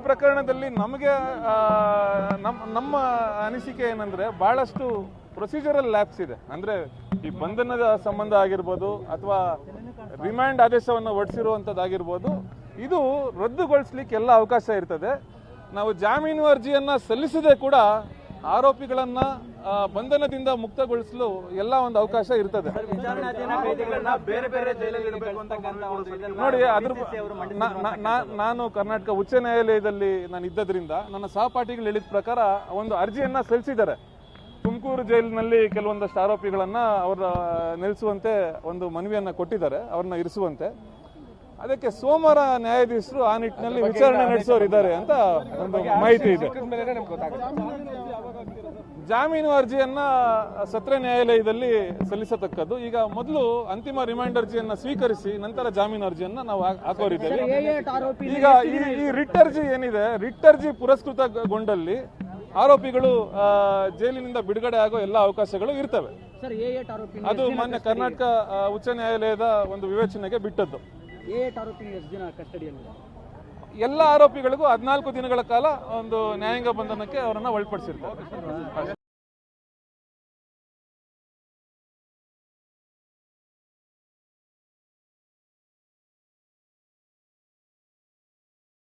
ಪ್ರಕರಣದಲ್ಲಿ ನಮಗೆ ನಮ್ಮ ಅನಿಸಿಕೆ ಏನಂದ್ರೆ ಬಹಳಷ್ಟು ಪ್ರೊಸೀಜರಲ್ ಲ್ಯಾಪ್ಸ್ ಇದೆ. ಅಂದ್ರೆ ಈ ಬಂಧನದ ಸಂಬಂಧ ಆಗಿರ್ಬೋದು ಅಥವಾ ರಿಮ್ಯಾಂಡ್ ಆದೇಶವನ್ನು ಹೊರಡಿಸಿರುವಂಥದ್ದಾಗಿರ್ಬೋದು, ಇದು ರದ್ದುಗೊಳಿಸ್ಲಿಕ್ಕೆ ಎಲ್ಲ ಅವಕಾಶ ಇರ್ತದೆ. ನಾವು ಜಾಮೀನು ಅರ್ಜಿಯನ್ನ ಸಲ್ಲಿಸದೆ ಕೂಡ ಆರೋಪಿಗಳನ್ನ ಬಂಧನದಿಂದ ಮುಕ್ತಗೊಳಿಸಲು ಎಲ್ಲ ಒಂದು ಅವಕಾಶ ಇರ್ತದೆ. ನೋಡಿ, ಅದ್ರ ನಾನು ಕರ್ನಾಟಕ ಉಚ್ಚ ನ್ಯಾಯಾಲಯದಲ್ಲಿ ನಾನು ಇದ್ದದ್ರಿಂದ ನನ್ನ ಸಹಪಾಠಿಗಳು ಹೇಳಿದ ಪ್ರಕಾರ ಒಂದು ಅರ್ಜಿಯನ್ನ ಸಲ್ಲಿಸಿದ್ದಾರೆ. ತುಮಕೂರು ಜೈಲಿನಲ್ಲಿ ಕೆಲವೊಂದಷ್ಟು ಆರೋಪಿಗಳನ್ನ ಅವರ ನಿಲ್ಲಿಸುವಂತೆ ಒಂದು ಮನವಿಯನ್ನ ಕೊಟ್ಟಿದ್ದಾರೆ, ಅವ್ರನ್ನ ಇರಿಸುವಂತೆ. ಅದಕ್ಕೆ ಸೋಮವಾರ ನ್ಯಾಯಾಧೀಶರು ಆ ನಿಟ್ಟಿನಲ್ಲಿ ವಿಚಾರಣೆ ನಡೆಸೋರಿದ್ದಾರೆ ಅಂತ ಒಂದು ಮಾಹಿತಿ ಇದೆ. ಜಾಮೀನು ಅರ್ಜಿಯನ್ನ ಸತ್ರ ನ್ಯಾಯಾಲಯದಲ್ಲಿ ಸಲ್ಲಿಸತಕ್ಕದ್ದು. ಈಗ ಮೊದಲು ಅಂತಿಮ ರಿಮೈಂಡ್ ಅರ್ಜಿಯನ್ನ ಸ್ವೀಕರಿಸಿ ನಂತರ ಜಾಮೀನು ಅರ್ಜಿಯನ್ನ ನಾವು ಹಾಕೋರಿದ್ದೇವೆ. ಈಗ ಈ ರಿಟ್ ಅರ್ಜಿ ಏನಿದೆ, ರಿಟ್ ಅರ್ಜಿ ಪುರಸ್ಕೃತಗೊಂಡಲ್ಲಿ ಆರೋಪಿಗಳು ಜೈಲಿನಿಂದ ಬಿಡುಗಡೆ ಆಗೋ ಎಲ್ಲ ಅವಕಾಶಗಳು ಇರ್ತವೆ. ಅದು ಮಾನ್ಯ ಕರ್ನಾಟಕ ಉಚ್ಚ ನ್ಯಾಯಾಲಯದ ಒಂದು ವಿವೇಚನೆಗೆ ಬಿಟ್ಟದ್ದು. ಎಲ್ಲ ಆರೋಪಿಗಳಿಗೂ 14 ದಿನಗಳ ಕಾಲ ಒಂದು ನ್ಯಾಯಾಂಗ ಬಂಧನಕ್ಕೆ ಅವರನ್ನ ಒಳಪಡಿಸಿರ್ತಾರೆ.